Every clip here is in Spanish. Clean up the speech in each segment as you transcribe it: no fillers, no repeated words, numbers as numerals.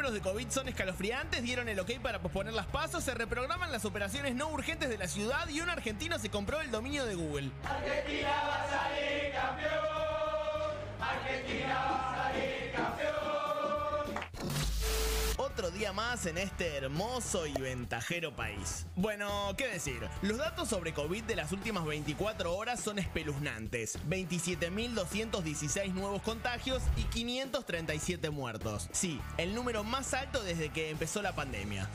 números de COVID son escalofriantes, dieron el ok para posponer las PASO, se reprograman las operaciones no urgentes de la ciudad y un argentino se compró el dominio de Google. Argentina va a salir campeón. Argentina va a salir campeón. Otro día más en este hermoso y ventajero país. Bueno, ¿qué decir? Los datos sobre COVID de las últimas 24 horas son espeluznantes. 27.216 nuevos contagios y 537 muertos. Sí, el número más alto desde que empezó la pandemia.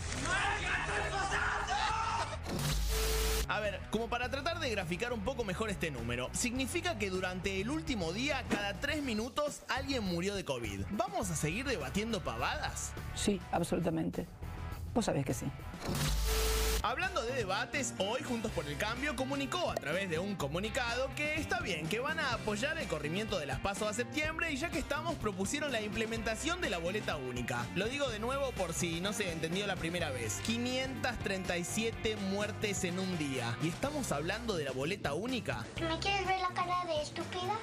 A ver, como para tratar de graficar un poco mejor este número, significa que durante el último día, cada 3 minutos, alguien murió de COVID. ¿Vamos a seguir debatiendo pavadas? Sí, absolutamente. Vos sabés que sí. Hablando de debates, hoy Juntos por el Cambio comunicó a través de un comunicado que está bien, que van a apoyar el corrimiento de las PASO a septiembre y ya que estamos propusieron la implementación de la boleta única. Lo digo de nuevo por si no se entendió la primera vez. 537 muertes en un día. ¿Y estamos hablando de la boleta única? ¿Me quieres ver la cara de estúpida?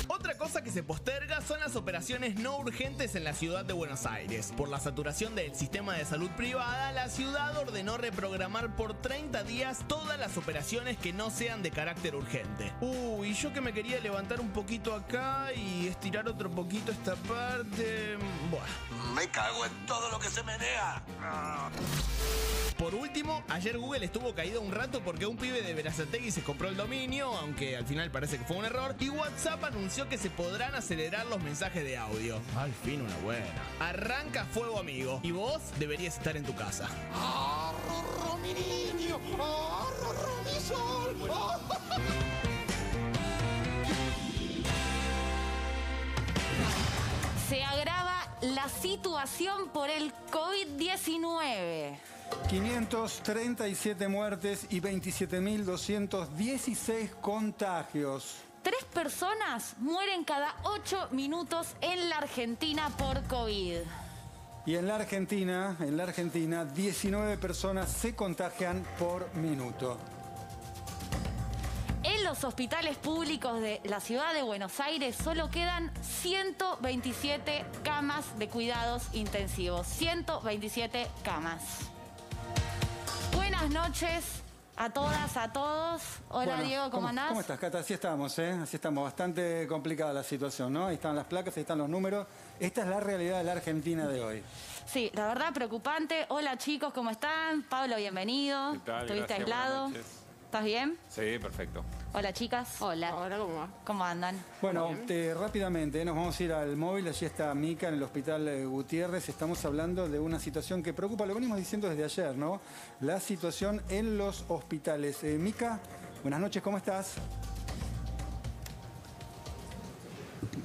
Otra cosa que se posterga son las operaciones no urgentes en la ciudad de Buenos Aires. Por la saturación del sistema de salud privada, la ciudad ordenó reprogramar por 30 días todas las operaciones que no sean de carácter urgente. Y yo que me quería levantar un poquito acá y estirar otro poquito esta parte... Buah. Me cago en todo lo que se menea. Por último, ayer Google estuvo caído un rato porque un pibe de Berazategui se compró el dominio, aunque al final parece que fue un error, y WhatsApp anunció que se podrán acelerar los mensajes de audio. Al fin una buena. Arranca fuego, amigo, y vos deberías estar en tu casa. ¡Arro, mi niño! ¡Arro, mi sol! Se agrava la situación por el COVID-19. 537 muertes y 27.216 contagios. 3 personas mueren cada 8 minutos en la Argentina por COVID. Y en la Argentina, 19 personas se contagian por minuto. En los hospitales públicos de la ciudad de Buenos Aires solo quedan 127 camas de cuidados intensivos. 127 camas. Buenas noches a todas, a todos. Hola, Bueno, Diego, ¿cómo andás? ¿Cómo estás, Cata? Así estamos, ¿eh? Así estamos. Bastante complicada la situación, ¿no? Ahí están las placas, ahí están los números. Esta es la realidad de la Argentina de hoy. Sí, la verdad preocupante. Hola, chicos, ¿cómo están? Pablo, bienvenido. ¿Qué tal? ¿Estuviste Gracias, aislado? buenas noches. ¿Estás bien? Sí, perfecto. Hola, chicas. Hola. Hola, ¿cómo va? ¿Cómo andan? Bueno, rápidamente nos vamos a ir al móvil. Allí está Mica en el hospital Gutiérrez. Estamos hablando de una situación que preocupa, lo venimos diciendo desde ayer, ¿no? La situación en los hospitales. Mica, buenas noches, ¿cómo estás?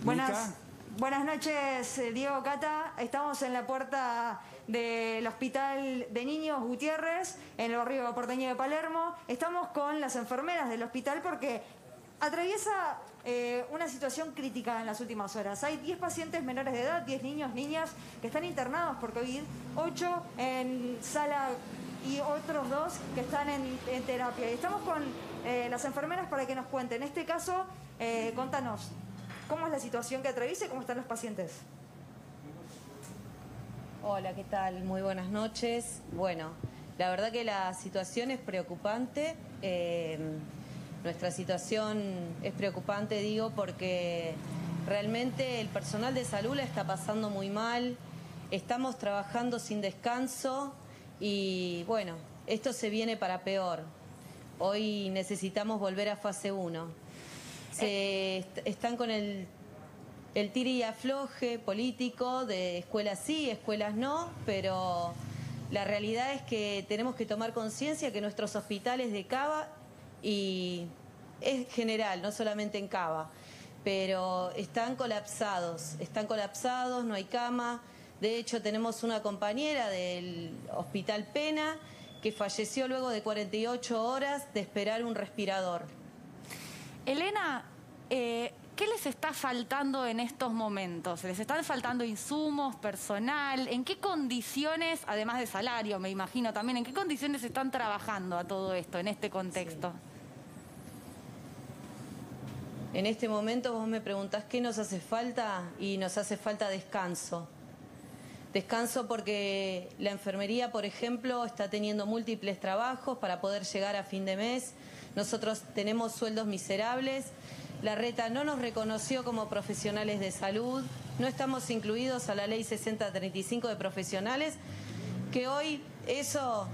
Mica. Buenas noches, Diego, Cata. Estamos en la puerta del Hospital de Niños Gutiérrez, en el barrio porteño de Palermo. Estamos con las enfermeras del hospital porque atraviesa una situación crítica en las últimas horas. Hay 10 pacientes menores de edad, 10 niños, niñas, que están internados por COVID, 8 en sala y otros 2 que están en terapia. Y estamos con las enfermeras para que nos cuenten. En este caso, contanos, ¿cómo es la situación que atraviesa y cómo están los pacientes? Hola, ¿qué tal? Muy buenas noches. Bueno, la verdad que la situación es preocupante. Nuestra situación es preocupante, digo, porque realmente el personal de salud la está pasando muy mal. Estamos trabajando sin descanso y, bueno, esto se viene para peor. Hoy necesitamos volver a fase 1. Están con el tire y afloje político de escuelas sí, escuelas no, pero la realidad es que tenemos que tomar conciencia que nuestros hospitales de Cava, y es general, no solamente en Cava, pero están colapsados, no hay cama. De hecho, tenemos una compañera del Hospital Pena que falleció luego de 48 horas de esperar un respirador. Elena, ¿qué les está faltando en estos momentos? ¿Les están faltando insumos, personal? ¿En qué condiciones, además de salario, me imagino también, en qué condiciones están trabajando a todo esto, en este contexto? Sí. En este momento vos me preguntás qué nos hace falta y nos hace falta descanso. Descanso porque la enfermería, por ejemplo, está teniendo múltiples trabajos para poder llegar a fin de mes. Nosotros tenemos sueldos miserables. La Reta no nos reconoció como profesionales de salud. No estamos incluidos a la ley 6035 de profesionales, que hoy eso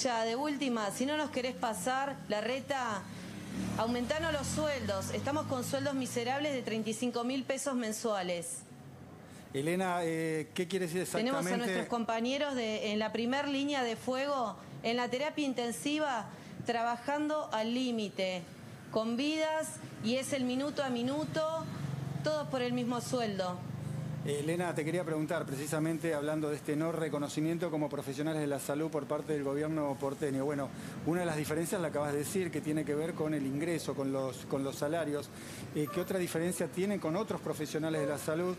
ya de última, si no nos querés pasar, la Reta, aumentanos los sueldos. Estamos con sueldos miserables de 35.000 pesos mensuales. Elena, ¿qué quiere decir exactamente? Tenemos a nuestros compañeros en la primer línea de fuego, en la terapia intensiva, trabajando al límite, con vidas, y es el minuto a minuto, todos por el mismo sueldo. Elena, te quería preguntar, precisamente hablando de este no reconocimiento como profesionales de la salud por parte del gobierno porteño. Bueno, una de las diferencias la acabas de decir, que tiene que ver con el ingreso, con los salarios. ¿Qué otra diferencia tienen con otros profesionales de la salud?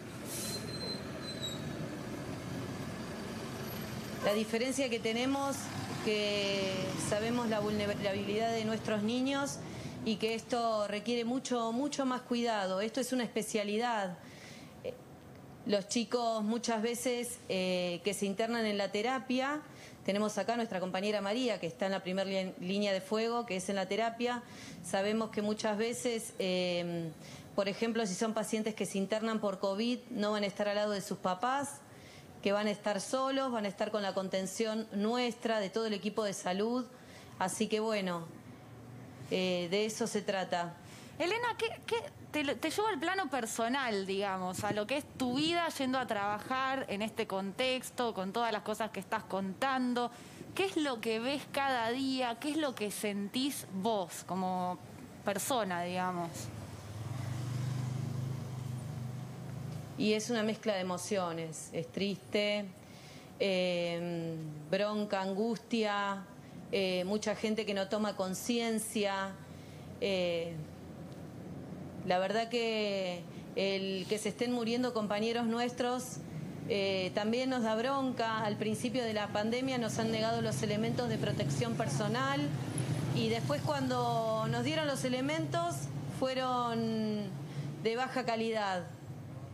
La diferencia que tenemos, que sabemos la vulnerabilidad de nuestros niños y que esto requiere mucho más cuidado. Esto es una especialidad. Los chicos muchas veces que se internan en la terapia, tenemos acá a nuestra compañera María, que está en la primera línea de fuego, que es en la terapia. Sabemos que muchas veces, por ejemplo, si son pacientes que se internan por COVID, no van a estar al lado de sus papás, que van a estar solos, van a estar con la contención nuestra, de todo el equipo de salud. Así que bueno, de eso se trata. Elena, ¿qué te llevo al plano personal, digamos, a lo que es tu vida yendo a trabajar en este contexto, con todas las cosas que estás contando? ¿Qué es lo que ves cada día? ¿Qué es lo que sentís vos como persona, digamos? Y es una mezcla de emociones, es triste, bronca, angustia, mucha gente que no toma conciencia. La verdad que el que se estén muriendo compañeros nuestros también nos da bronca. Al principio de la pandemia nos han negado los elementos de protección personal y después cuando nos dieron los elementos fueron de baja calidad.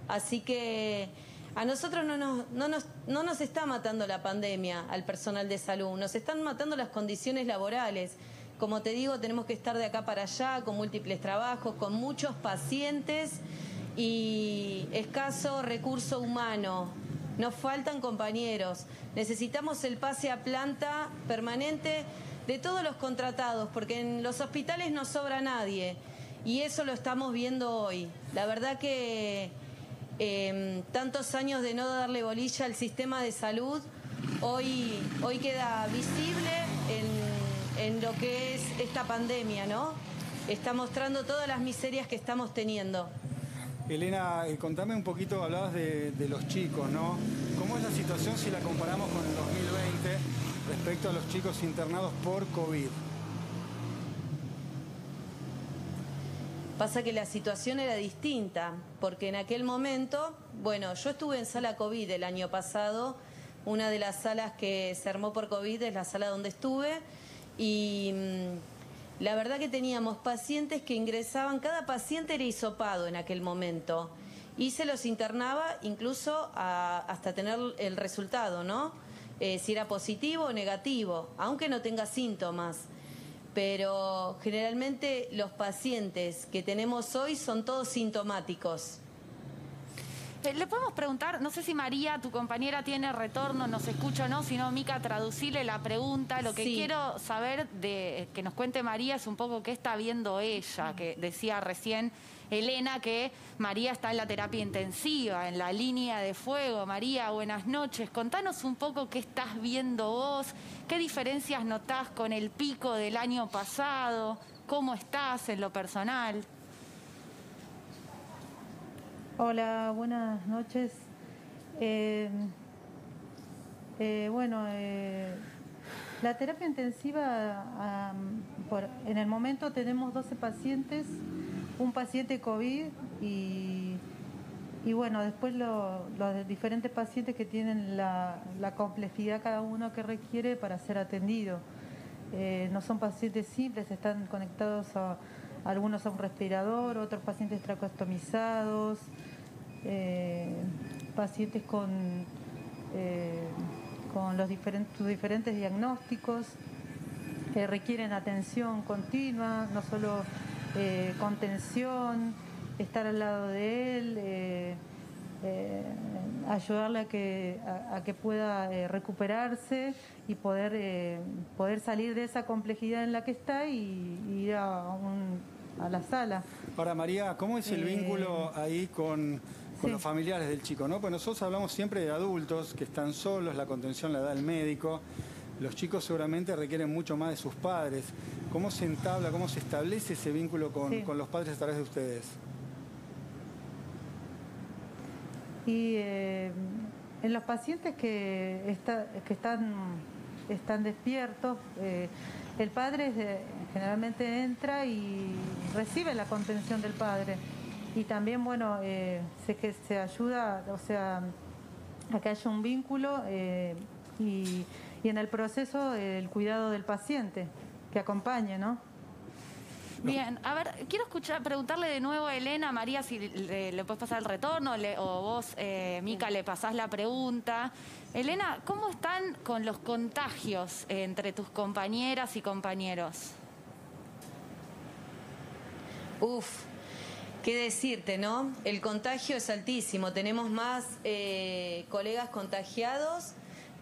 Así que a nosotros no nos está matando la pandemia, al personal de salud, nos están matando las condiciones laborales. Como te digo, tenemos que estar de acá para allá, con múltiples trabajos, con muchos pacientes y escaso recurso humano. Nos faltan compañeros. Necesitamos el pase a planta permanente de todos los contratados, porque en los hospitales no sobra nadie. Y eso lo estamos viendo hoy. La verdad que tantos años de no darle bolilla al sistema de salud, hoy queda visible en lo que es esta pandemia, ¿no? Está mostrando todas las miserias que estamos teniendo. Elena, contame un poquito, hablabas de los chicos, ¿no? ¿Cómo es la situación si la comparamos con el 2020 respecto a los chicos internados por COVID? Pasa que la situación era distinta, porque en aquel momento, bueno, yo estuve en sala COVID el año pasado, una de las salas que se armó por COVID es la sala donde estuve, y la verdad que teníamos pacientes que ingresaban, cada paciente era hisopado en aquel momento, y se los internaba incluso hasta tener el resultado, ¿no? Si era positivo o negativo, aunque no tenga síntomas. Pero generalmente los pacientes que tenemos hoy son todos sintomáticos. Le podemos preguntar, no sé si María, tu compañera, tiene retorno, nos escucha o no, si no, Mica, traducile la pregunta. Lo que quiero saber, que nos cuente María, es un poco qué está viendo ella, que decía recién Elena que María está en la terapia intensiva, en la línea de fuego. María, buenas noches. Contanos un poco qué estás viendo vos, qué diferencias notás con el pico del año pasado, cómo estás en lo personal. Hola, buenas noches. La terapia intensiva, en el momento tenemos 12 pacientes, un paciente COVID y bueno, después los diferentes pacientes que tienen la complejidad cada uno que requiere para ser atendido. No son pacientes simples, están conectados algunos a un respirador, otros pacientes tracostomizados, pacientes con con sus diferentes diagnósticos, requieren atención continua, no solo contención, estar al lado de él, ayudarle a que pueda recuperarse y poder salir de esa complejidad en la que está y ir a la sala. Ahora, María, ¿cómo es el vínculo ahí con los familiares del chico, ¿no? Pues nosotros hablamos siempre de adultos que están solos, la contención la da el médico. Los chicos seguramente requieren mucho más de sus padres. ¿Cómo se entabla, cómo se establece ese vínculo con los padres a través de ustedes? Y en los pacientes que están despiertos, el padre generalmente entra y recibe la contención del padre. Y también, bueno, se ayuda, o sea, a que haya un vínculo y en el proceso el cuidado del paciente, que acompañe, ¿no? Bien, a ver, quiero preguntarle de nuevo a Elena, María, si le puedes pasar el retorno, o vos, Mica, le pasás la pregunta. Elena, ¿cómo están con los contagios entre tus compañeras y compañeros? Uf, qué decirte, ¿no? El contagio es altísimo. Tenemos más colegas contagiados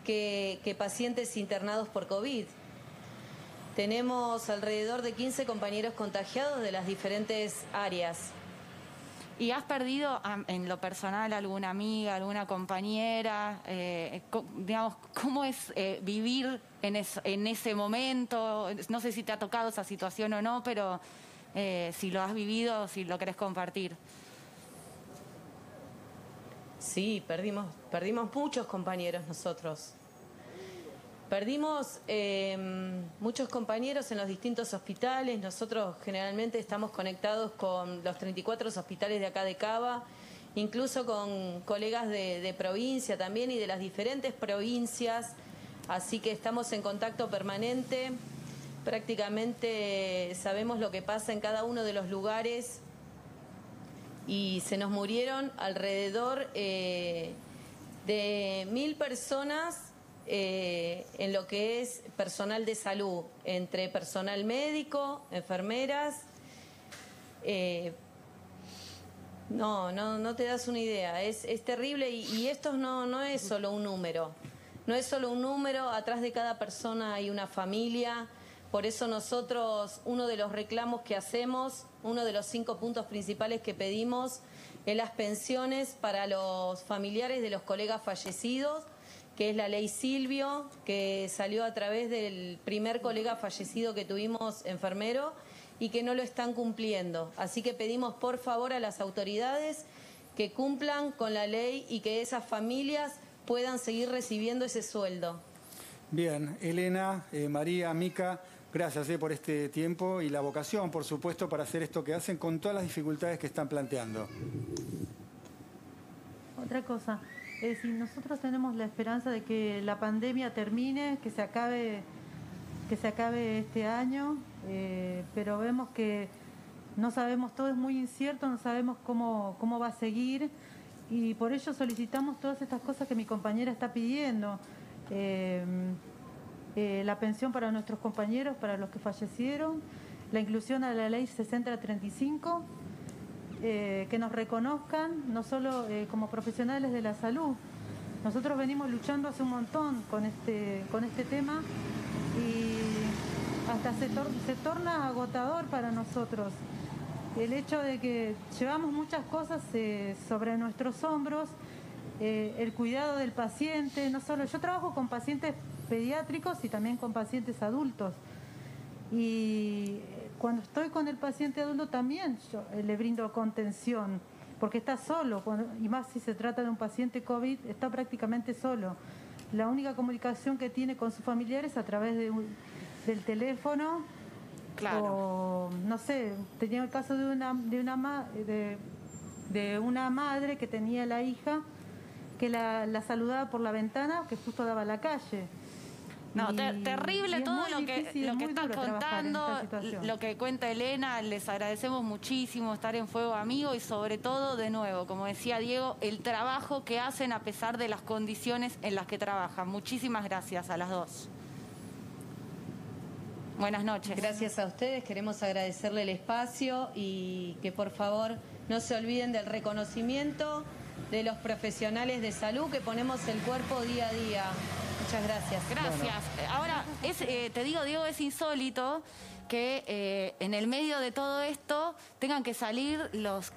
que pacientes internados por COVID. Tenemos alrededor de 15 compañeros contagiados de las diferentes áreas. ¿Y has perdido en lo personal alguna amiga, alguna compañera? Digamos, ¿cómo es vivir en ese momento? No sé si te ha tocado esa situación o no, pero si lo has vivido, si lo querés compartir. Sí, perdimos muchos compañeros nosotros. Perdimos muchos compañeros en los distintos hospitales. Nosotros generalmente estamos conectados con los 34 hospitales de acá de Cava, incluso con colegas de provincia también y de las diferentes provincias. Así que estamos en contacto permanente. Prácticamente sabemos lo que pasa en cada uno de los lugares. Y se nos murieron alrededor de 1.000 personas. En lo que es personal de salud, entre personal médico, enfermeras, no te das una idea, es terrible y esto no es solo un número, no es solo un número, atrás de cada persona hay una familia. Por eso nosotros, uno de los reclamos que hacemos, uno de los 5 puntos principales que pedimos es las pensiones para los familiares de los colegas fallecidos, que es la ley Silvio, que salió a través del primer colega fallecido que tuvimos, enfermero, y que no lo están cumpliendo. Así que pedimos por favor a las autoridades que cumplan con la ley y que esas familias puedan seguir recibiendo ese sueldo. Bien, Elena, María, Mica, gracias por este tiempo y la vocación, por supuesto, para hacer esto que hacen con todas las dificultades que están planteando. Otra cosa. Si nosotros tenemos la esperanza de que la pandemia termine, que se acabe este año, pero vemos que no sabemos, todo es muy incierto, no sabemos cómo va a seguir y por ello solicitamos todas estas cosas que mi compañera está pidiendo. La pensión para nuestros compañeros, para los que fallecieron, la inclusión a la ley 6035, que nos reconozcan no solo como profesionales de la salud. Nosotros venimos luchando hace un montón con este tema y hasta se torna agotador para nosotros el hecho de que llevamos muchas cosas sobre nuestros hombros, el cuidado del paciente. No solo yo trabajo con pacientes pediátricos y también con pacientes adultos, y cuando estoy con el paciente adulto también yo le brindo contención, porque está solo, y más si se trata de un paciente COVID, está prácticamente solo. La única comunicación que tiene con sus familiares es a través del teléfono. Claro. O, no sé, tenía el caso de una madre que tenía la hija que la saludaba por la ventana, que justo daba a la calle. No, terrible todo lo que estás contando, lo que cuenta Elena. Les agradecemos muchísimo estar en Fuego Amigo y sobre todo, de nuevo, como decía Diego, el trabajo que hacen a pesar de las condiciones en las que trabajan. Muchísimas gracias a las dos. Buenas noches. Gracias a ustedes, queremos agradecerle el espacio y que por favor no se olviden del reconocimiento de los profesionales de salud que ponemos el cuerpo día a día. Muchas gracias. Gracias. Bueno. Ahora, te digo, Diego, es insólito que en el medio de todo esto tengan que salir los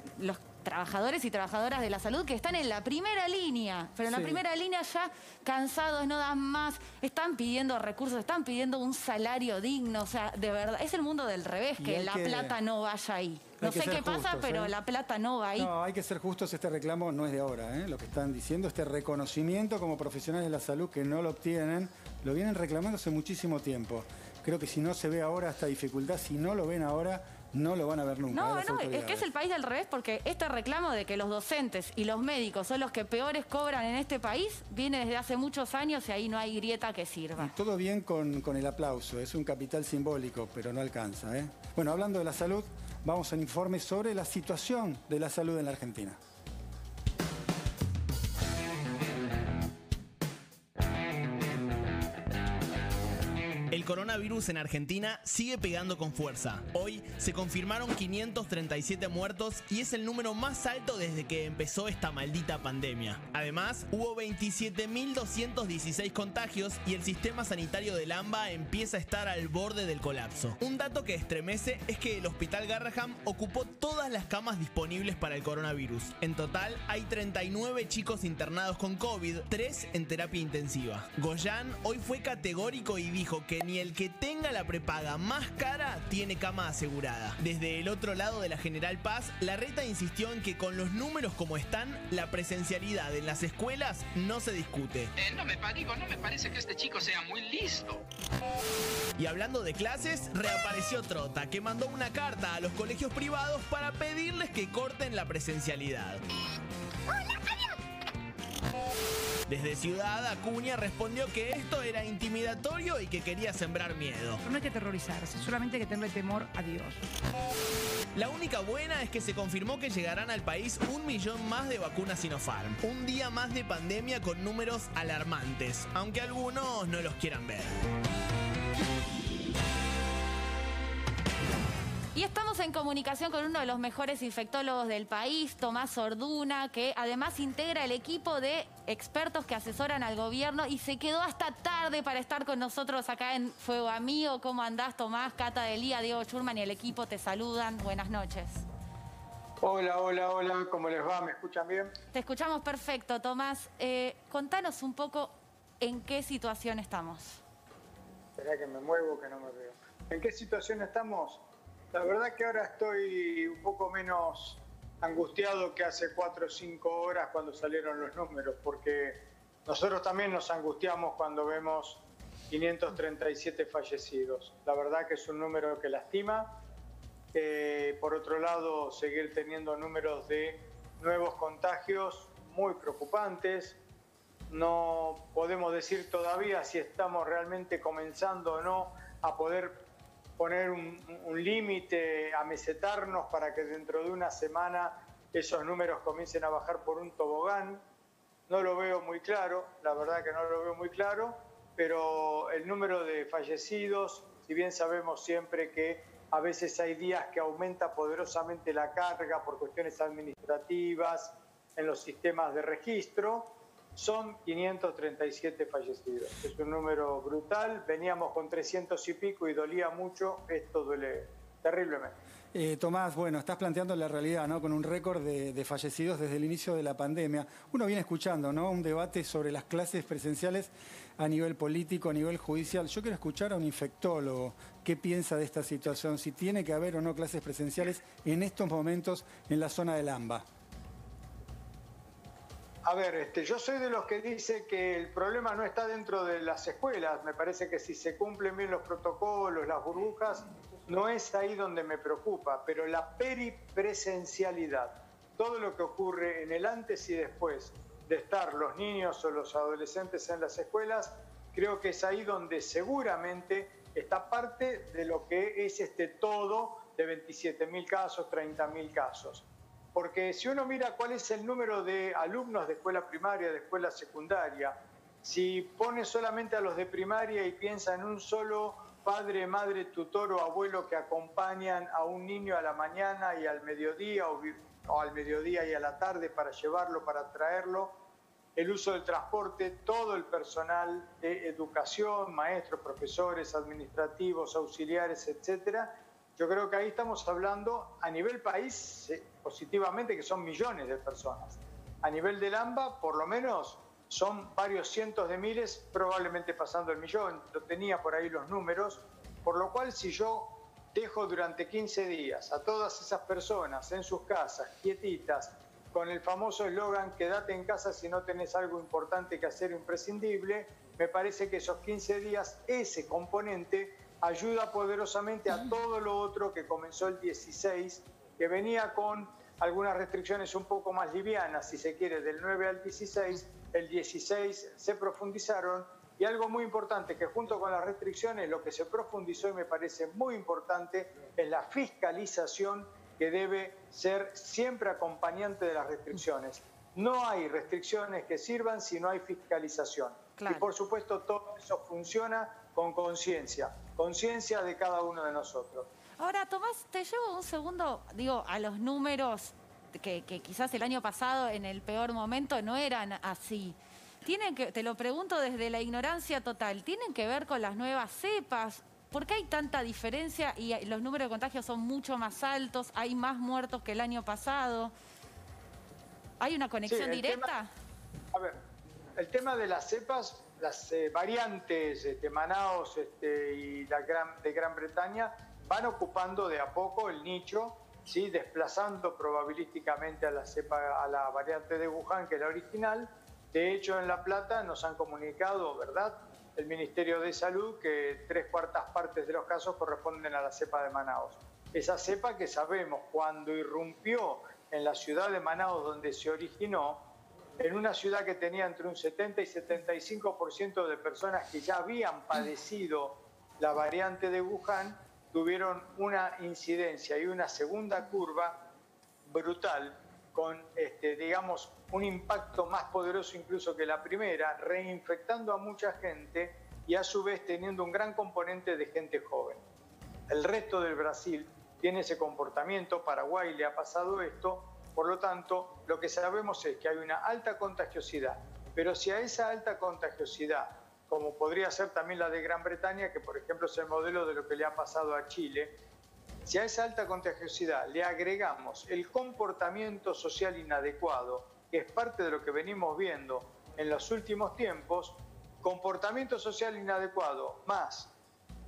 trabajadores y trabajadoras de la salud que están en la primera línea, pero en la primera línea ya cansados, no dan más, están pidiendo recursos, están pidiendo un salario digno, o sea, de verdad, es el mundo del revés, que la plata no vaya ahí. No sé qué pasa, pero la plata no va ahí. No, hay que ser justos, este reclamo no es de ahora, lo que están diciendo, este reconocimiento como profesionales de la salud que no lo obtienen, lo vienen reclamando hace muchísimo tiempo. Creo que si no se ve ahora esta dificultad, si no lo ven ahora, no lo van a ver nunca. No, es que es el país del revés, porque este reclamo de que los docentes y los médicos son los que peores cobran en este país viene desde hace muchos años y ahí no hay grieta que sirva. Y todo bien con el aplauso, es un capital simbólico, pero no alcanza. Bueno, hablando de la salud, vamos al informe sobre la situación de la salud en la Argentina. El coronavirus en Argentina sigue pegando con fuerza. Hoy se confirmaron 537 muertos y es el número más alto desde que empezó esta maldita pandemia. Además, hubo 27.216 contagios y el sistema sanitario del AMBA empieza a estar al borde del colapso. Un dato que estremece es que el Hospital Garrahan ocupó todas las camas disponibles para el coronavirus. En total, hay 39 chicos internados con COVID, 3 en terapia intensiva. Goyan hoy fue categórico y dijo que ni el que tenga la prepaga más cara tiene cama asegurada. Desde el otro lado de la General Paz, Larreta insistió en que con los números como están, la presencialidad en las escuelas no se discute. No me parece que este chico sea muy listo. Y hablando de clases, reapareció Trota, que mandó una carta a los colegios privados para pedirles que corten la presencialidad. Desde Ciudad, Acuña respondió que esto era intimidatorio y que quería sembrar miedo. No hay que aterrorizarse, solamente hay que tenerle temor a Dios. La única buena es que se confirmó que llegarán al país 1 millón más de vacunas Sinopharm. Un día más de pandemia con números alarmantes, aunque algunos no los quieran ver. Y estamos en comunicación con uno de los mejores infectólogos del país, Tomás Orduna, que además integra el equipo de expertos que asesoran al gobierno y se quedó hasta tarde para estar con nosotros acá en Fuego Amigo. ¿Cómo andás, Tomás? Cata Delía, Diego Schurman y el equipo te saludan. Buenas noches. Hola, ¿cómo les va? ¿Me escuchan bien? Te escuchamos perfecto, Tomás. Contanos un poco en qué situación estamos. Esperá que me muevo, que no me veo. ¿En qué situación estamos? La verdad que ahora estoy un poco menos angustiado que hace 4 o 5 horas cuando salieron los números, porque nosotros también nos angustiamos cuando vemos 537 fallecidos. La verdad que es un número que lastima. Por otro lado, seguir teniendo números de nuevos contagios muy preocupantes. No podemos decir todavía si estamos realmente comenzando o no a poder poner un límite, amesetarnos para que dentro de una semana esos números comiencen a bajar por un tobogán. No lo veo muy claro, la verdad que no lo veo muy claro, pero el número de fallecidos, si bien sabemos siempre que a veces hay días que aumenta poderosamente la carga por cuestiones administrativas en los sistemas de registro, son 537 fallecidos. Es un número brutal, veníamos con 300 y pico y dolía mucho, esto duele terriblemente. Tomás, bueno, estás planteando la realidad, ¿no? Con un récord de fallecidos desde el inicio de la pandemia. Uno viene escuchando, ¿no? Un debate sobre las clases presenciales a nivel político, a nivel judicial. Yo quiero escuchar a un infectólogo. ¿Qué piensa de esta situación? Si tiene que haber o no clases presenciales en estos momentos en la zona del AMBA. A ver, yo soy de los que dice que el problema no está dentro de las escuelas. Me parece que si se cumplen bien los protocolos, las burbujas, no es ahí donde me preocupa. Pero la peripresencialidad, todo lo que ocurre en el antes y después de estar los niños o los adolescentes en las escuelas, creo que es ahí donde seguramente está parte de lo que es este todo de 27.000 casos, 30.000 casos. Porque si uno mira cuál es el número de alumnos de escuela primaria, de escuela secundaria, si pone solamente a los de primaria y piensa en un solo padre, madre, tutor o abuelo que acompañan a un niño a la mañana y al mediodía o al mediodía y a la tarde para llevarlo, para traerlo, el uso del transporte, todo el personal de educación, maestros, profesores, administrativos, auxiliares, etcétera. Yo creo que ahí estamos hablando a nivel país positivamente que son millones de personas. A nivel del AMBA, por lo menos, son varios cientos de miles, probablemente pasando el millón. Yo tenía por ahí los números, por lo cual si yo dejo durante 15 días a todas esas personas en sus casas, quietitas, con el famoso eslogan quédate en casa si no tenés algo importante que hacer, imprescindible, me parece que esos 15 días, ese componente ayuda poderosamente a todo lo otro que comenzó el 16, que venía con algunas restricciones un poco más livianas, si se quiere, del 9 al 16, el 16 se profundizaron, y algo muy importante, que junto con las restricciones, lo que se profundizó y me parece muy importante, es la fiscalización que debe ser siempre acompañante de las restricciones. No hay restricciones que sirvan si no hay fiscalización. Claro. Y por supuesto todo eso funciona con conciencia de cada uno de nosotros. Ahora, Tomás, te llevo un segundo, digo, a los números que quizás el año pasado en el peor momento no eran así. Te lo pregunto desde la ignorancia total, ¿tienen que ver con las nuevas cepas? ¿Por qué hay tanta diferencia y los números de contagios son mucho más altos? ¿Hay más muertos que el año pasado? ¿Hay una conexión directa? El tema de las cepas, las variantes de Manaos y de Gran Bretaña van ocupando de a poco el nicho, ¿sí? Desplazando probabilísticamente a la variante de Wuhan, que es la original. De hecho, en La Plata nos han comunicado, ¿verdad?, el Ministerio de Salud, que 3/4 partes de los casos corresponden a la cepa de Manaos. Esa cepa que sabemos cuando irrumpió en la ciudad de Manaos, donde se originó, en una ciudad que tenía entre un 70 y 75% de personas que ya habían padecido la variante de Wuhan, tuvieron una incidencia y una segunda curva brutal, con, digamos, un impacto más poderoso incluso que la primera, reinfectando a mucha gente y a su vez teniendo un gran componente de gente joven. El resto del Brasil tiene ese comportamiento, Paraguay le ha pasado esto, por lo tanto, lo que sabemos es que hay una alta contagiosidad, pero si a esa alta contagiosidad, como podría ser también la de Gran Bretaña, que por ejemplo es el modelo de lo que le ha pasado a Chile, si a esa alta contagiosidad le agregamos el comportamiento social inadecuado, que es parte de lo que venimos viendo en los últimos tiempos, comportamiento social inadecuado más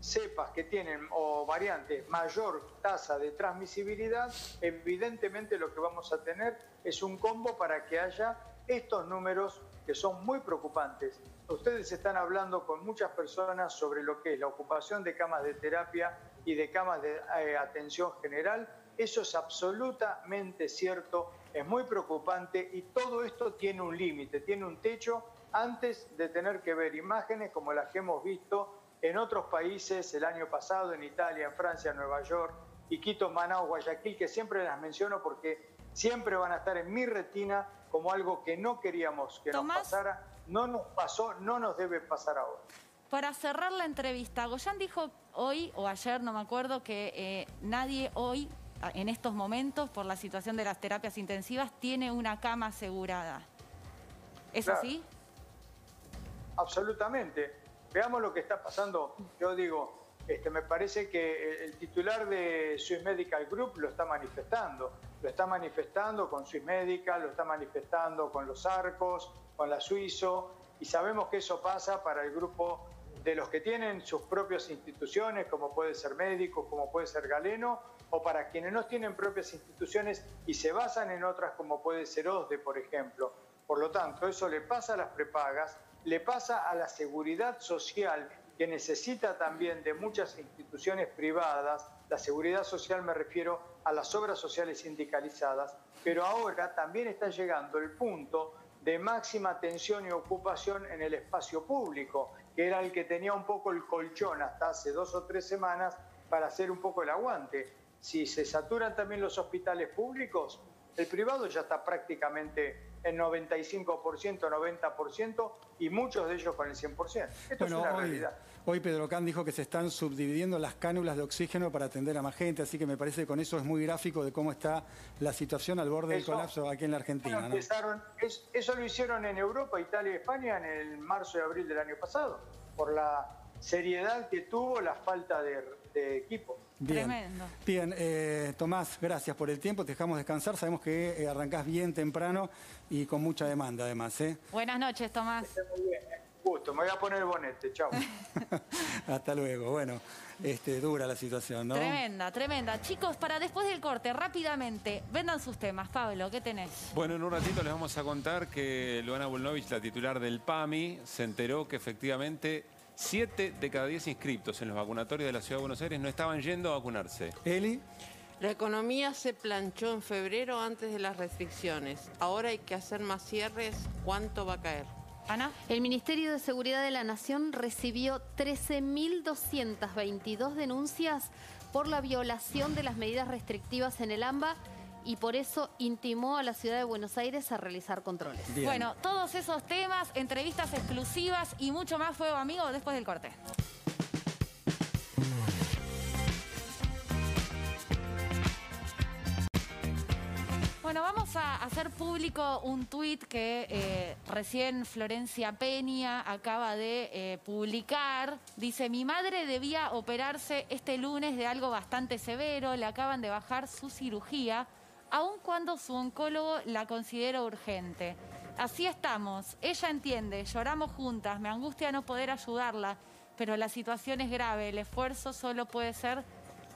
cepas que tienen o variantes mayor tasa de transmisibilidad, evidentemente lo que vamos a tener es un combo para que haya estos números que son muy preocupantes. Ustedes están hablando con muchas personas sobre lo que es la ocupación de camas de terapia y de camas de atención general. Eso es absolutamente cierto, es muy preocupante y todo esto tiene un límite, tiene un techo antes de tener que ver imágenes como las que hemos visto en otros países el año pasado, en Italia, en Francia, en Nueva York, Iquitos, Manaos, Guayaquil, que siempre las menciono porque siempre van a estar en mi retina como algo que no queríamos que nos pasara, no nos pasó, no nos debe pasar ahora. Para cerrar la entrevista, Goyan dijo hoy o ayer, no me acuerdo, que nadie hoy, en estos momentos, por la situación de las terapias intensivas, tiene una cama asegurada. ¿Es así? Absolutamente. Veamos lo que está pasando. Yo digo, me parece que el titular de Swiss Medical Group lo está manifestando. Lo está manifestando con Swiss Medical, lo está manifestando con los Arcos, con la Suizo, y sabemos que eso pasa para el grupo de los que tienen sus propias instituciones, como puede ser Médicos, como puede ser Galeno, o para quienes no tienen propias instituciones y se basan en otras, como puede ser OSDE, por ejemplo. Por lo tanto, eso le pasa a las prepagas, le pasa a la seguridad social, que necesita también de muchas instituciones privadas. La seguridad social me refiero a las obras sociales sindicalizadas, pero ahora también está llegando el punto de máxima tensión y ocupación en el espacio público. que era el que tenía un poco el colchón hasta hace 2 o 3 semanas para hacer un poco el aguante. Si se saturan también los hospitales públicos, el privado ya está prácticamente en 95%, 90% y muchos de ellos con el 100%. Esto es una realidad. Hoy Pedro Can dijo que se están subdividiendo las cánulas de oxígeno para atender a más gente, así que me parece que con eso es muy gráfico de cómo está la situación al borde del colapso aquí en la Argentina. Bueno, eso lo hicieron en Europa, Italia y España en el marzo y abril del año pasado, por la seriedad que tuvo la falta de equipo. Bien. Tremendo. Bien, Tomás, gracias por el tiempo, te dejamos descansar, sabemos que arrancás bien temprano y con mucha demanda además. Buenas noches, Tomás. Muy bien, gusto, me voy a poner el bonete, chao. Hasta luego, bueno, dura la situación, ¿no? Tremenda, tremenda. Chicos, para después del corte, rápidamente, vendan sus temas. Pablo, ¿qué tenés? Bueno, en un ratito les vamos a contar que Luana Volnovich, la titular del PAMI, se enteró que efectivamente 7 de cada 10 inscriptos en los vacunatorios de la Ciudad de Buenos Aires no estaban yendo a vacunarse. Eli. La economía se planchó en febrero antes de las restricciones. Ahora hay que hacer más cierres. ¿Cuánto va a caer? Ana. El Ministerio de Seguridad de la Nación recibió 13.222 denuncias por la violación de las medidas restrictivas en el AMBA y por eso intimó a la Ciudad de Buenos Aires a realizar controles. Bien. Bueno, todos esos temas, entrevistas exclusivas y mucho más Fuego Amigo después del corte. Bueno, vamos a hacer público un tuit que recién Florencia Peña acaba de publicar. Dice, mi madre debía operarse este lunes de algo bastante severo, le acaban de bajar su cirugía, aun cuando su oncólogo la considera urgente. Así estamos, ella entiende, lloramos juntas, me angustia no poder ayudarla, pero la situación es grave, el esfuerzo solo puede ser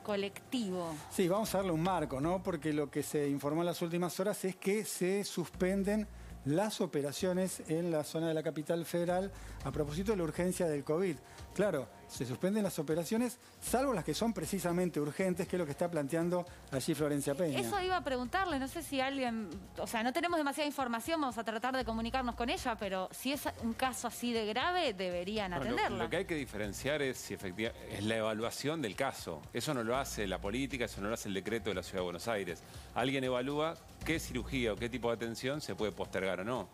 colectivo. Sí, vamos a darle un marco, ¿no? Porque lo que se informó en las últimas horas es que se suspenden las operaciones en la zona de la capital federal a propósito de la urgencia del COVID. Claro, se suspenden las operaciones, salvo las que son precisamente urgentes, que es lo que está planteando allí Florencia Peña. Eso iba a preguntarle, no sé si alguien... O sea, no tenemos demasiada información, vamos a tratar de comunicarnos con ella, pero si es un caso así de grave, deberían atenderla. Lo que hay que diferenciar es si efectivamente es la evaluación del caso. Eso no lo hace la política, eso no lo hace el decreto de la Ciudad de Buenos Aires. Alguien evalúa qué cirugía o qué tipo de atención se puede postergar o no.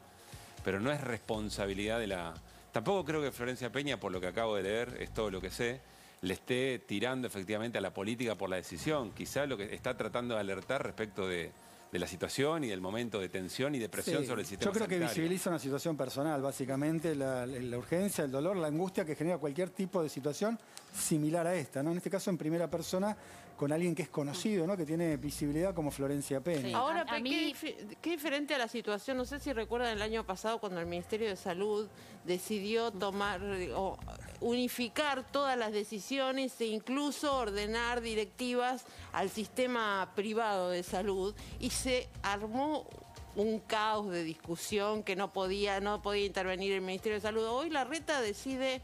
Pero no es responsabilidad de la... Tampoco creo que Florencia Peña, por lo que acabo de leer, es todo lo que sé, le esté tirando efectivamente a la política por la decisión. Quizá lo que está tratando de alertar respecto de la situación y del momento de tensión y de presión sobre el sistema Yo creo sanitario. que visibiliza una situación personal, básicamente, la urgencia, el dolor, la angustia que genera cualquier tipo de situación similar a esta, ¿no? En este caso en primera persona, con alguien que es conocido, ¿no? Que tiene visibilidad como Florencia Peña. Sí. Ahora, qué diferente a la situación, no sé si recuerdan el año pasado cuando el Ministerio de Salud decidió tomar o unificar todas las decisiones e incluso ordenar directivas al sistema privado de salud y se armó un caos de discusión que no podía intervenir el Ministerio de Salud. Hoy Larreta decide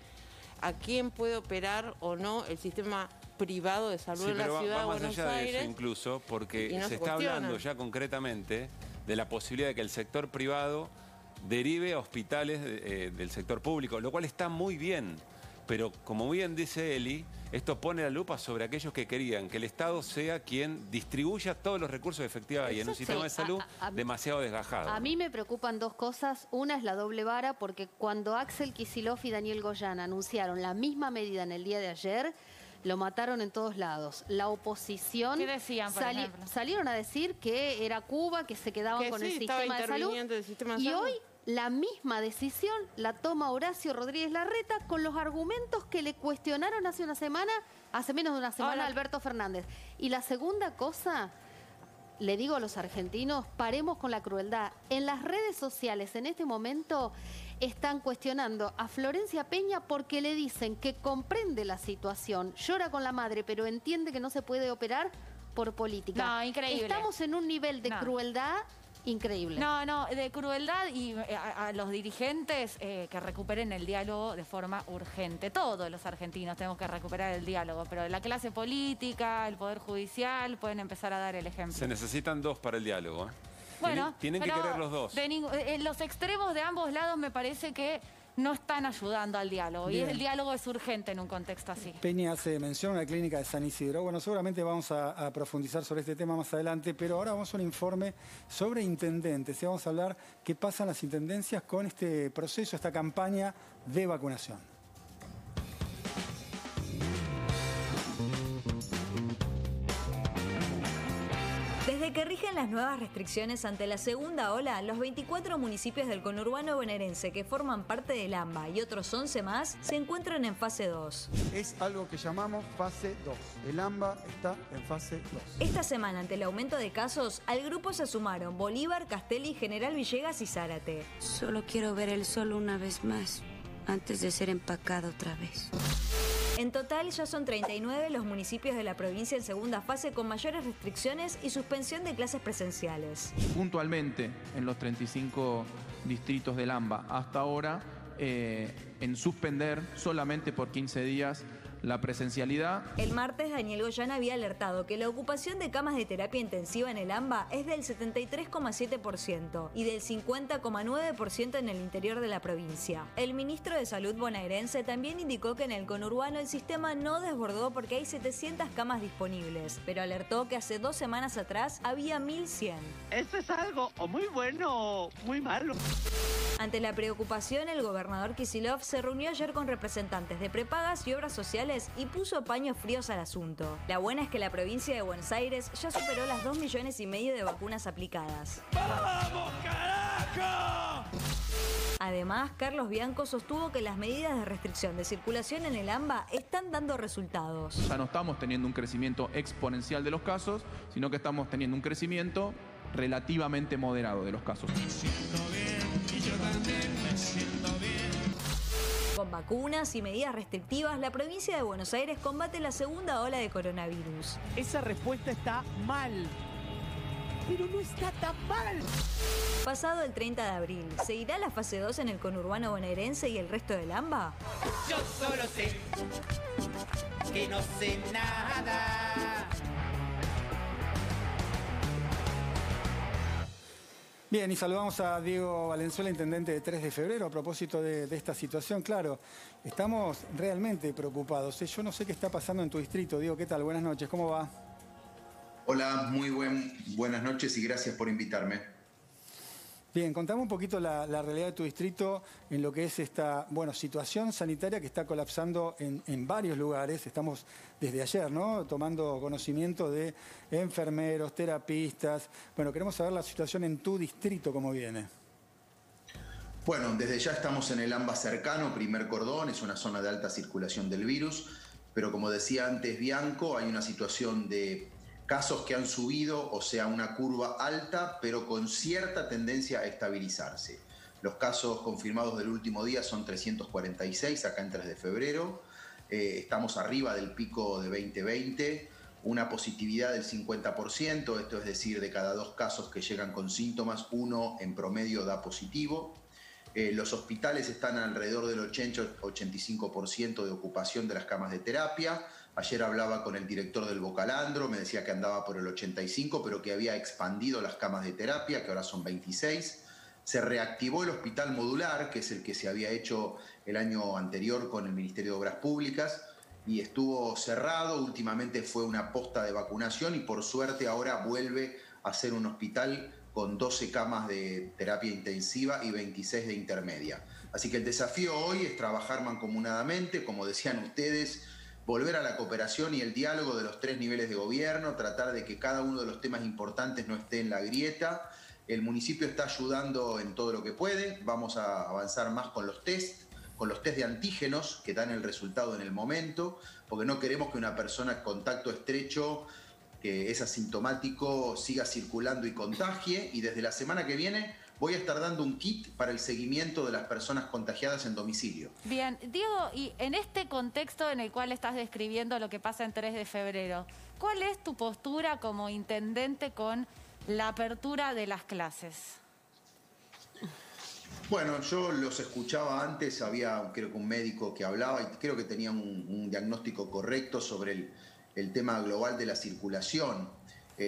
a quién puede operar o no el sistema privado de salud en la Ciudad de Buenos Aires. Más allá de Aires, eso incluso, porque no se está hablando ya concretamente de la posibilidad de que el sector privado derive a hospitales del sector público, lo cual está muy bien. Pero como bien dice Eli, esto pone la lupa sobre aquellos que querían que el Estado sea quien distribuya todos los recursos efectivos y en un sistema de salud demasiado desgajado. A mí me preocupan dos cosas. Una es la doble vara, porque cuando Axel Kicillof y Daniel Goyan anunciaron la misma medida en el día de ayer, lo mataron en todos lados. La oposición... ¿Qué decían, por ejemplo? Salieron a decir que era Cuba, que se quedaban con el sistema de salud. Y hoy la misma decisión la toma Horacio Rodríguez Larreta con los argumentos que le cuestionaron hace menos de una semana a Alberto Fernández. Y la segunda cosa, le digo a los argentinos, paremos con la crueldad. En las redes sociales en este momento están cuestionando a Florencia Peña porque le dicen que comprende la situación, llora con la madre, pero entiende que no se puede operar por política. No, increíble. Estamos en un nivel de crueldad increíble. No, de crueldad y a los dirigentes que recuperen el diálogo de forma urgente. Todos los argentinos tenemos que recuperar el diálogo, pero la clase política, el Poder Judicial, pueden empezar a dar el ejemplo. Se necesitan dos para el diálogo. Bueno, tienen que querer los dos. En los extremos de ambos lados me parece que no están ayudando al diálogo. Bien. Y el diálogo es urgente en un contexto así. Peña hace mención a la clínica de San Isidro. Bueno, seguramente vamos a profundizar sobre este tema más adelante, pero ahora vamos a un informe sobre intendentes. Y vamos a hablar qué pasa en las intendencias con este proceso, esta campaña de vacunación. Desde que rigen las nuevas restricciones ante la segunda ola, los 24 municipios del conurbano bonaerense que forman parte del AMBA y otros 11 más se encuentran en fase 2. Es algo que llamamos fase 2. El AMBA está en fase 2. Esta semana, ante el aumento de casos, al grupo se sumaron Bolívar, Castelli, General Villegas y Zárate. Solo quiero ver el sol una vez más, antes de ser empacado otra vez. En total ya son 39 los municipios de la provincia en segunda fase con mayores restricciones y suspensión de clases presenciales. Puntualmente en los 35 distritos del AMBA hasta ahora en suspender solamente por 15 días la presencialidad. El martes Daniel Goyán había alertado que la ocupación de camas de terapia intensiva en el AMBA es del 73,7% y del 50,9% en el interior de la provincia. El ministro de Salud bonaerense también indicó que en el conurbano el sistema no desbordó porque hay 700 camas disponibles, pero alertó que hace 2 semanas atrás había 1.100. Esto es algo o muy bueno o muy malo. Ante la preocupación, el gobernador Kicillof se reunió ayer con representantes de prepagas y obras sociales y puso paños fríos al asunto. La buena es que la provincia de Buenos Aires ya superó las 2,5 millones de vacunas aplicadas. ¡Vamos, carajo! Además, Carlos Bianco sostuvo que las medidas de restricción de circulación en el AMBA están dando resultados. Ya no estamos teniendo un crecimiento exponencial de los casos, sino que estamos teniendo un crecimiento relativamente moderado de los casos. Me siento bien y yo también me siento bien. Con vacunas y medidas restrictivas, la provincia de Buenos Aires combate la segunda ola de coronavirus. Esa respuesta está mal. Pero no está tan mal. Pasado el 30 de abril, ¿seguirá la fase 2 en el conurbano bonaerense y el resto del AMBA? Yo solo sé que no sé nada. Bien, y saludamos a Diego Valenzuela, intendente de 3 de febrero, a propósito de esta situación. Claro, estamos realmente preocupados. Yo no sé qué está pasando en tu distrito. Diego, ¿qué tal? Buenas noches, ¿cómo va? Hola, muy buenas noches y gracias por invitarme. Bien, contame un poquito la realidad de tu distrito en lo que es esta situación sanitaria que está colapsando en varios lugares. Estamos desde ayer, ¿no?, tomando conocimiento de enfermeros, terapistas. Bueno, queremos saber la situación en tu distrito, cómo viene. Bueno, desde ya estamos en el AMBA cercano, primer cordón, es una zona de alta circulación del virus, pero como decía antes Bianco, hay una situación de casos que han subido, o sea, una curva alta, pero con cierta tendencia a estabilizarse. Los casos confirmados del último día son 346, acá en 3 de febrero. Estamos arriba del pico de 2020, una positividad del 50%, esto es decir, de cada 2 casos que llegan con síntomas, 1 en promedio da positivo. Los hospitales están alrededor del 80-85% de ocupación de las camas de terapia. Ayer hablaba con el director del Bocalandro, me decía que andaba por el 85%, pero que había expandido las camas de terapia, que ahora son 26. Se reactivó el hospital modular, que es el que se había hecho el año anterior con el Ministerio de Obras Públicas, y estuvo cerrado. Últimamente fue una posta de vacunación y por suerte ahora vuelve a ser un hospital con 12 camas de terapia intensiva y 26 de intermedia. Así que el desafío hoy es trabajar mancomunadamente, como decían ustedes, volver a la cooperación y el diálogo de los 3 niveles de gobierno, tratar de que cada uno de los temas importantes no esté en la grieta. El municipio está ayudando en todo lo que puede, vamos a avanzar más con los test de antígenos que dan el resultado en el momento, porque no queremos que una persona en contacto estrecho que es asintomático siga circulando y contagie, y desde la semana que viene voy a estar dando un kit para el seguimiento de las personas contagiadas en domicilio. Bien, Diego, y en este contexto en el cual estás describiendo lo que pasa en 3 de febrero, ¿cuál es tu postura como intendente con la apertura de las clases? Bueno, yo los escuchaba antes, había creo que un médico que hablaba y creo que tenía un diagnóstico correcto sobre el tema global de la circulación.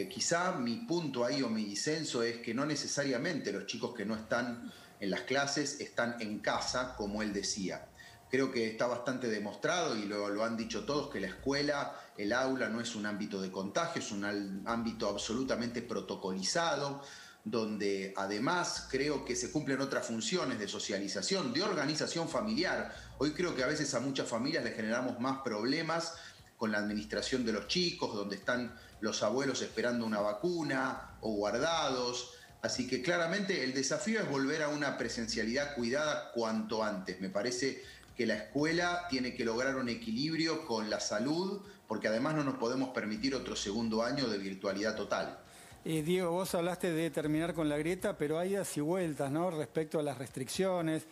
Quizá mi punto ahí o mi disenso es que no necesariamente los chicos que no están en las clases, están en casa, como él decía. Creo que está bastante demostrado, y lo han dicho todos, que la escuela, el aula, no es un ámbito de contagio, es un ámbito absolutamente protocolizado, donde además creo que se cumplen otras funciones de socialización, de organización familiar. Hoy creo que a veces a muchas familias les generamos más problemas con la administración de los chicos, donde están los abuelos esperando una vacuna o guardados. Así que claramente el desafío es volver a una presencialidad cuidada cuanto antes. Me parece que la escuela tiene que lograr un equilibrio con la salud, porque además no nos podemos permitir otro segundo año de virtualidad total. Diego, vos hablaste de terminar con la grieta, pero hay idas y vueltas, ¿no?, respecto a las restricciones,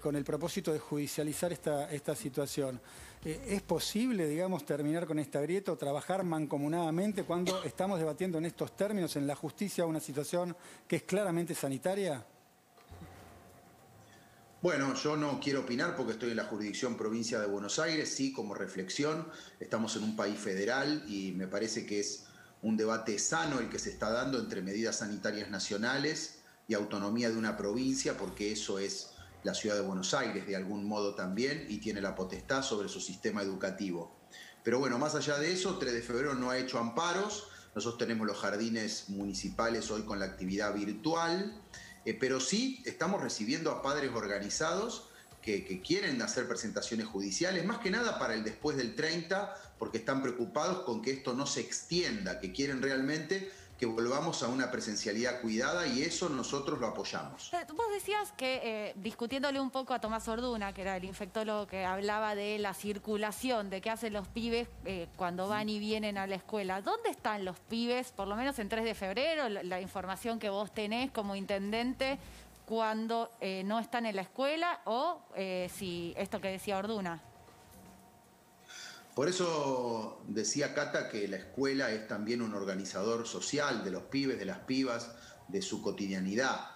con el propósito de judicializar esta situación. ¿Es posible, digamos, terminar con esta grieta o trabajar mancomunadamente cuando estamos debatiendo en estos términos en la justicia una situación que es claramente sanitaria? Bueno, yo no quiero opinar porque estoy en la jurisdicción provincia de Buenos Aires. Sí, como reflexión, estamos en un país federal y me parece que es un debate sano el que se está dando entre medidas sanitarias nacionales y autonomía de una provincia, porque eso es la ciudad de Buenos Aires de algún modo también, y tiene la potestad sobre su sistema educativo. Pero bueno, más allá de eso, 3 de febrero no ha hecho amparos. Nosotros tenemos los jardines municipales hoy con la actividad virtual, pero sí estamos recibiendo a padres organizados que quieren hacer presentaciones judiciales, más que nada para el después del 30, porque están preocupados con que esto no se extienda, que quieren realmente que volvamos a una presencialidad cuidada, y eso nosotros lo apoyamos. Vos decías que, discutiéndole un poco a Tomás Orduna, que era el infectólogo que hablaba de la circulación, de qué hacen los pibes cuando van y vienen a la escuela. ¿Dónde están los pibes, por lo menos en 3 de febrero, la información que vos tenés como intendente, cuando no están en la escuela, o si esto que decía Orduna? Por eso decía Cata que la escuela es también un organizador social de los pibes, de las pibas, de su cotidianidad.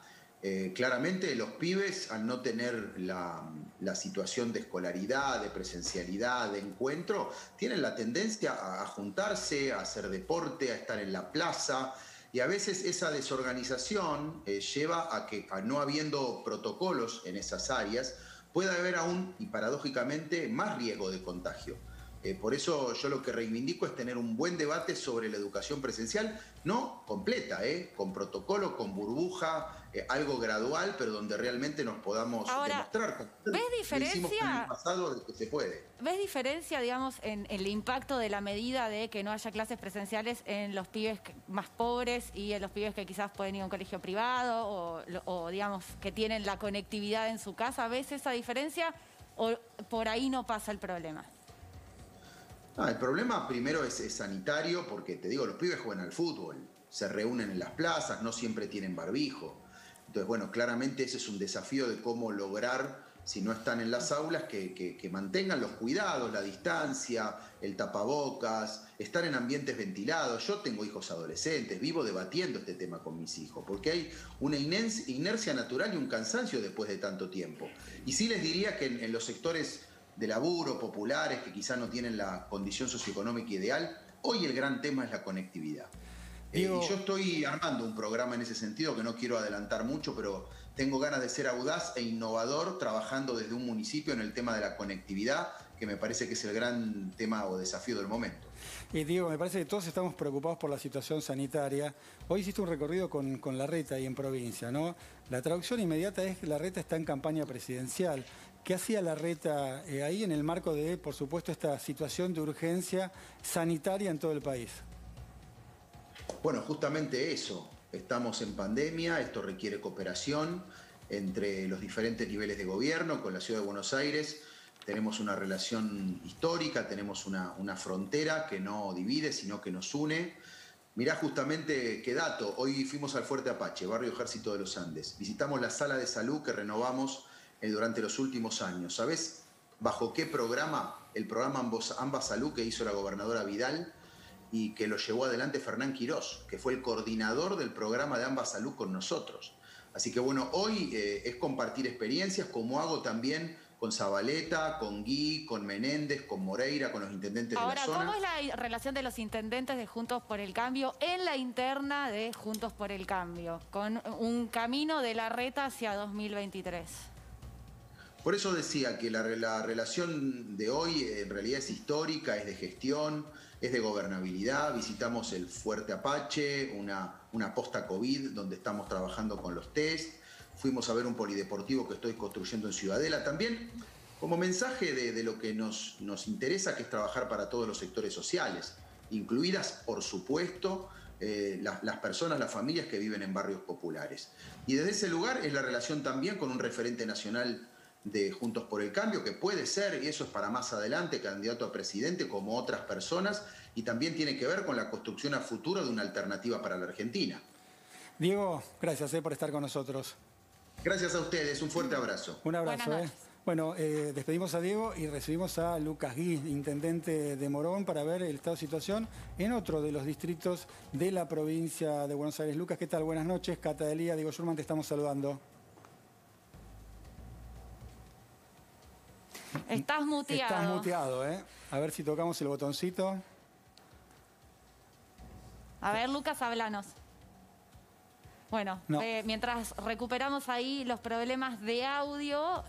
Claramente los pibes, al no tener la situación de escolaridad, de presencialidad, de encuentro, tienen la tendencia a juntarse, a hacer deporte, a estar en la plaza, y a veces esa desorganización lleva a que, no habiendo protocolos en esas áreas, pueda haber aún, y paradójicamente, más riesgo de contagio. Por eso yo lo que reivindico es tener un buen debate sobre la educación presencial, no completa, con protocolo, con burbuja, algo gradual, pero donde realmente nos podamos demostrar. ¿Ves diferencia? Lo hicimos en el pasado de que se puede. ¿Ves diferencia, digamos, en el impacto de la medida de que no haya clases presenciales en los pibes más pobres y en los pibes que quizás pueden ir a un colegio privado o digamos, que tienen la conectividad en su casa? ¿Ves esa diferencia o por ahí no pasa el problema? El problema primero es sanitario, porque te digo, los pibes juegan al fútbol, se reúnen en las plazas, no siempre tienen barbijo. Entonces, bueno, claramente ese es un desafío de cómo lograr, si no están en las aulas, que mantengan los cuidados, la distancia, el tapabocas, estar en ambientes ventilados. Yo tengo hijos adolescentes, vivo debatiendo este tema con mis hijos, porque hay una inercia natural y un cansancio después de tanto tiempo. Y sí les diría que en los sectores de laburo, populares, que quizás no tienen la condición socioeconómica ideal, hoy el gran tema es la conectividad. Y yo estoy armando un programa en ese sentido, que no quiero adelantar mucho, pero tengo ganas de ser audaz e innovador trabajando desde un municipio en el tema de la conectividad, que me parece que es el gran tema o desafío del momento. Diego, me parece que todos estamos preocupados por la situación sanitaria. Hoy hiciste un recorrido con Larreta ahí en provincia, ¿no? La traducción inmediata es que Larreta está en campaña presidencial. ¿Qué hacía Larreta ahí en el marco de, por supuesto, esta situación de urgencia sanitaria en todo el país? Bueno, justamente eso. Estamos en pandemia, esto requiere cooperación entre los diferentes niveles de gobierno. Con la Ciudad de Buenos Aires tenemos una relación histórica, tenemos una frontera que no divide, sino que nos une. Mirá justamente qué dato, hoy fuimos al Fuerte Apache, barrio Ejército de los Andes. Visitamos la sala de salud que renovamos durante los últimos años. ¿Sabés bajo qué programa? El programa Ambas Salud, que hizo la gobernadora Vidal y que lo llevó adelante Fernán Quirós, que fue el coordinador del programa de Ambas Salud con nosotros. Así que bueno, hoy es compartir experiencias, como hago también con Zabaleta, con Gui, con Menéndez, con Moreira, con los intendentes de la zona. Ahora, ¿cómo es la relación de los intendentes de Juntos por el Cambio en la interna de Juntos por el Cambio, con un camino de Larreta hacia 2023? Por eso decía que la relación de hoy en realidad es histórica, es de gestión, es de gobernabilidad. Visitamos el Fuerte Apache, una posta COVID donde estamos trabajando con los test. Fuimos a ver un polideportivo que estoy construyendo en Ciudadela. También como mensaje de lo que nos interesa, que es trabajar para todos los sectores sociales, incluidas, por supuesto, las personas, las familias que viven en barrios populares. Y desde ese lugar es la relación también con un referente nacional de Juntos por el Cambio, que puede ser, y eso es para más adelante, candidato a presidente como otras personas, y también tiene que ver con la construcción a futuro de una alternativa para la Argentina. Diego, gracias por estar con nosotros. Gracias a ustedes, un fuerte abrazo. Un abrazo. Bueno, despedimos a Diego y recibimos a Lucas Gui, intendente de Morón, para ver el estado de situación en otro de los distritos de la provincia de Buenos Aires. Lucas, ¿qué tal? Buenas noches. Cata Delía, Diego Schurman, te estamos saludando. Estás muteado. Estás muteado, ¿eh? A ver si tocamos el botoncito. A ver, Lucas, háblanos. Bueno, no. Mientras recuperamos ahí los problemas de audio,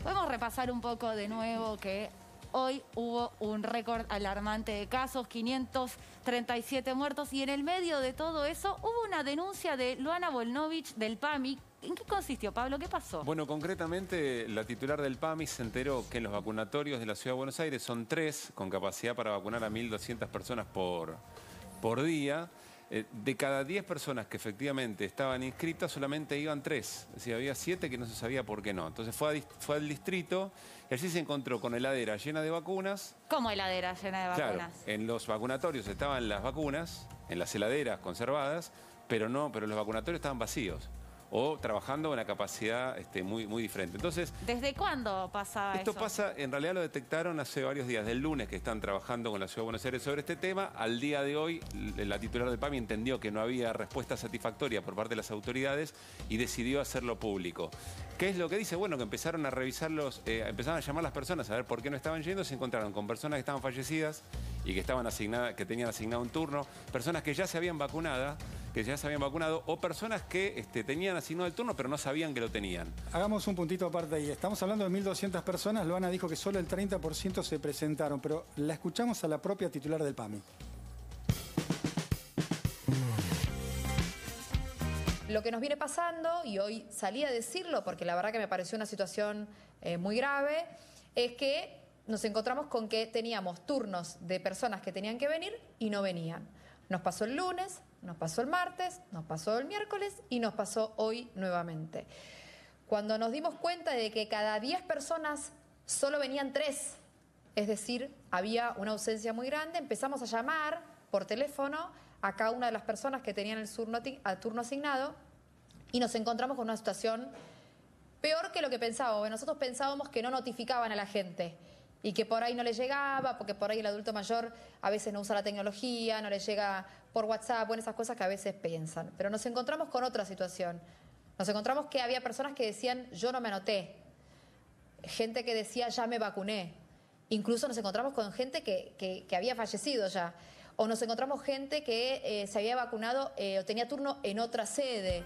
podemos repasar un poco de nuevo que hoy hubo un récord alarmante de casos, 537 muertos, y en el medio de todo eso hubo una denuncia de Luana Volnovich del PAMI. ¿En qué consistió, Pablo? ¿Qué pasó? Bueno, concretamente, la titular del PAMI se enteró que en los vacunatorios de la Ciudad de Buenos Aires son 3, con capacidad para vacunar a 1.200 personas por día. De cada 10 personas que efectivamente estaban inscritas, solamente iban 3. Es decir, había 7 que no se sabía por qué no. Entonces fue al distrito y allí se encontró con heladera llena de vacunas. ¿Cómo heladera llena de vacunas? Claro, en los vacunatorios estaban las vacunas, en las heladeras conservadas, pero los vacunatorios estaban vacíos o trabajando a una capacidad muy diferente. Entonces, ¿desde cuándo pasaba esto? Esto pasa, en realidad lo detectaron hace varios días, del lunes que están trabajando con la Ciudad de Buenos Aires sobre este tema. Al día de hoy, la titular del PAMI entendió que no había respuesta satisfactoria por parte de las autoridades y decidió hacerlo público. ¿Qué es lo que dice? Bueno, que empezaron a revisarlos, empezaron a llamar a las personas a ver por qué no estaban yendo. Se encontraron con personas que estaban fallecidas y que tenían asignado un turno, personas que ya se habían vacunado, o personas que tenían asignado el turno pero no sabían que lo tenían. Hagamos un puntito aparte ahí. Estamos hablando de 1.200 personas. Luana dijo que solo el 30% se presentaron, pero la escuchamos a la propia titular del PAMI. Lo que nos viene pasando, y hoy salí a decirlo porque la verdad que me pareció una situación muy grave, es que nos encontramos con que teníamos turnos de personas que tenían que venir y no venían. Nos pasó el lunes, nos pasó el martes, nos pasó el miércoles y nos pasó hoy nuevamente. Cuando nos dimos cuenta de que cada 10 personas solo venían 3, es decir, había una ausencia muy grande, empezamos a llamar por teléfono a cada una de las personas que tenían el turno asignado y nos encontramos con una situación peor que lo que pensábamos. Nosotros pensábamos que no notificaban a la gente y que por ahí no le llegaba, porque por ahí el adulto mayor a veces no usa la tecnología, no le llega por WhatsApp, bueno, esas cosas que a veces piensan. Pero nos encontramos con otra situación. Nos encontramos que había personas que decían, yo no me anoté. Gente que decía, ya me vacuné. Incluso nos encontramos con gente que había fallecido ya. O nos encontramos gente que se había vacunado o tenía turno en otra sede.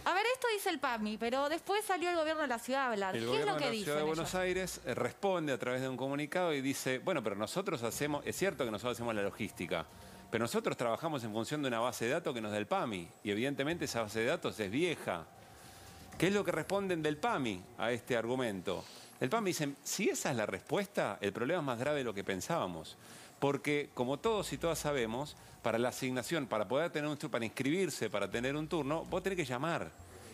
A ver, esto dice el PAMI, pero después salió el gobierno de la ciudad a hablar. ¿Qué es lo que dicen ellos? El gobierno de la Ciudad de Buenos Aires responde a través de un comunicado y dice, bueno, pero nosotros hacemos, es cierto que nosotros hacemos la logística, pero nosotros trabajamos en función de una base de datos que nos da el PAMI, y evidentemente esa base de datos es vieja. ¿Qué es lo que responden del PAMI a este argumento? El PAMI dice, si esa es la respuesta, el problema es más grave de lo que pensábamos. Porque, como todos y todas sabemos, para la asignación, para poder tener un turno, para inscribirse, para tener un turno, vos tenés que llamar.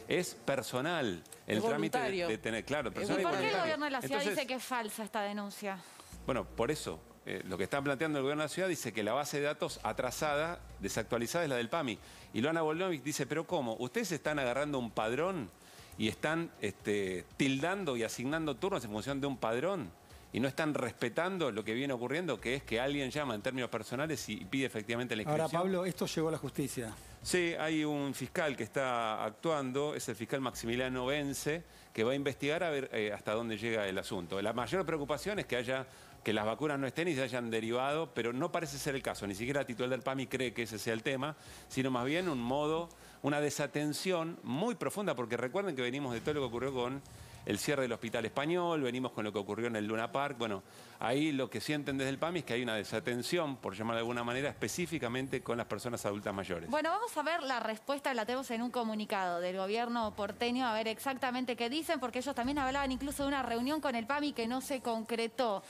Es personal el trámite de tener, claro, personal. ¿Y por qué el gobierno de la ciudad dice que es falsa esta denuncia? Bueno, por eso, lo que está planteando el gobierno de la ciudad dice que la base de datos atrasada, desactualizada, es la del PAMI. Y Luana Volnovich dice, pero ¿cómo? ¿Ustedes están agarrando un padrón y están tildando y asignando turnos en función de un padrón? y no están respetando lo que viene ocurriendo, que es que alguien llama en términos personales y pide efectivamente la inscripción. Ahora, Pablo, esto llegó a la justicia. Sí, hay un fiscal que está actuando, es el fiscal Maximiliano Vence, que va a investigar a ver hasta dónde llega el asunto. La mayor preocupación es que las vacunas no estén y se hayan derivado, pero no parece ser el caso. Ni siquiera la titular del PAMI cree que ese sea el tema, sino más bien una desatención muy profunda, porque recuerden que venimos de todo lo que ocurrió con el cierre del Hospital Español, venimos con lo que ocurrió en el Luna Park. Bueno, ahí lo que sienten desde el PAMI es que hay una desatención, por llamarlo de alguna manera, específicamente con las personas adultas mayores. Bueno, vamos a ver la respuesta, la tenemos en un comunicado del gobierno porteño, a ver exactamente qué dicen, porque ellos también hablaban incluso de una reunión con el PAMI que no se concretó.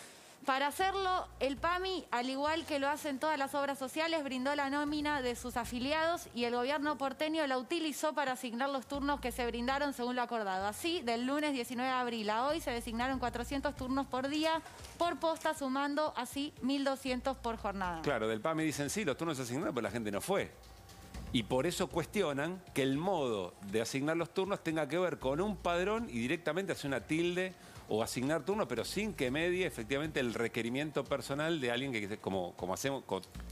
Para hacerlo, el PAMI, al igual que lo hacen todas las obras sociales, brindó la nómina de sus afiliados y el gobierno porteño la utilizó para asignar los turnos que se brindaron según lo acordado. Así, del lunes 19 de abril a hoy se designaron 400 turnos por día, por posta, sumando así 1.200 por jornada. Claro, del PAMI dicen sí, los turnos se asignaron, pero la gente no fue. Y por eso cuestionan que el modo de asignar los turnos tenga que ver con un padrón y directamente hacer una tilde o asignar turnos, pero sin que medie efectivamente el requerimiento personal de alguien que, como hacemos,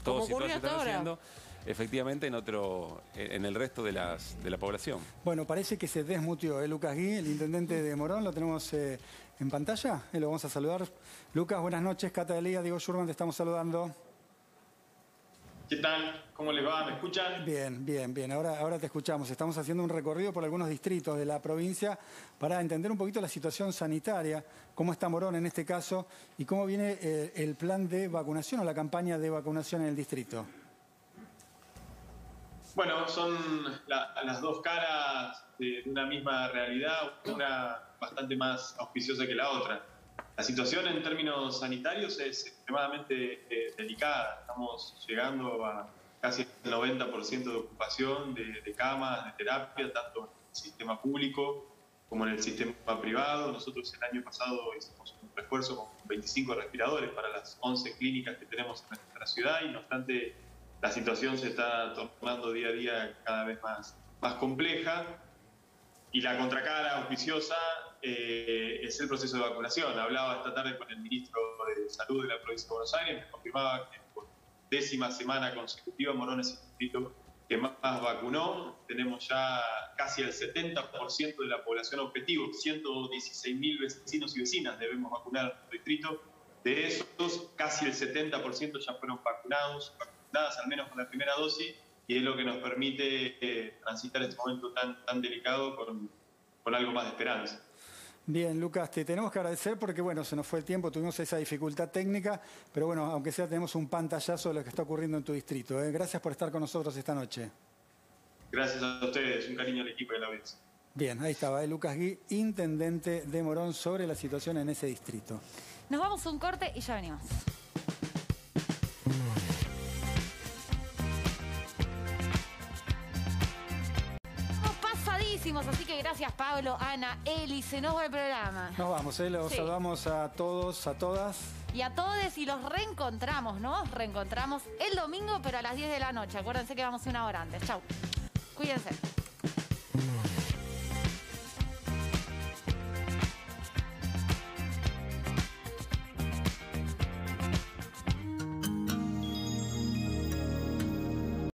todos y todas están haciendo, efectivamente en el resto de la población. Bueno, parece que se desmutió, Lucas Gui, el intendente de Morón, lo tenemos en pantalla, lo vamos a saludar. Lucas, buenas noches, Cata de Liga, Diego Schurman, te estamos saludando. ¿Qué tal? ¿Cómo les va? ¿Me escuchan? Bien. Ahora te escuchamos. Estamos haciendo un recorrido por algunos distritos de la provincia para entender un poquito la situación sanitaria, cómo está Morón en este caso y cómo viene el plan de vacunación o la campaña de vacunación en el distrito. Bueno, son las dos caras de una misma realidad, una bastante más auspiciosa que la otra. La situación en términos sanitarios es extremadamente delicada. Estamos llegando a casi el 90% de ocupación de camas, de terapia, tanto en el sistema público como en el sistema privado. Nosotros el año pasado hicimos un refuerzo con 25 respiradores para las 11 clínicas que tenemos en nuestra ciudad y no obstante la situación se está tornando día a día cada vez más compleja. Y la contracara auspiciosa es el proceso de vacunación. Hablaba esta tarde con el ministro de Salud de la provincia de Buenos Aires, me confirmaba que por 10ª semana consecutiva Morón es el distrito que más vacunó. Tenemos ya casi el 70% de la población objetivo, 116.000 vecinos y vecinas debemos vacunar en nuestro distrito. De esos, casi el 70% ya fueron vacunadas al menos con la primera dosis, y es lo que nos permite transitar este momento tan delicado con algo más de esperanza. Bien, Lucas, te tenemos que agradecer porque, bueno, se nos fue el tiempo, tuvimos esa dificultad técnica, pero bueno, aunque sea tenemos un pantallazo de lo que está ocurriendo en tu distrito. Gracias por estar con nosotros esta noche. Gracias a ustedes, un cariño al equipo de la audiencia. Bien, ahí estaba, Lucas Gui, intendente de Morón, sobre la situación en ese distrito. Nos vamos a un corte y ya venimos. Así que gracias Pablo, Ana, Eli, se nos va el programa. Nos vamos, los saludamos a todos, a todas. Y a todos y los reencontramos, ¿no? Reencontramos el domingo, pero a las 10 de la noche. Acuérdense que vamos una hora antes. Chau. Cuídense.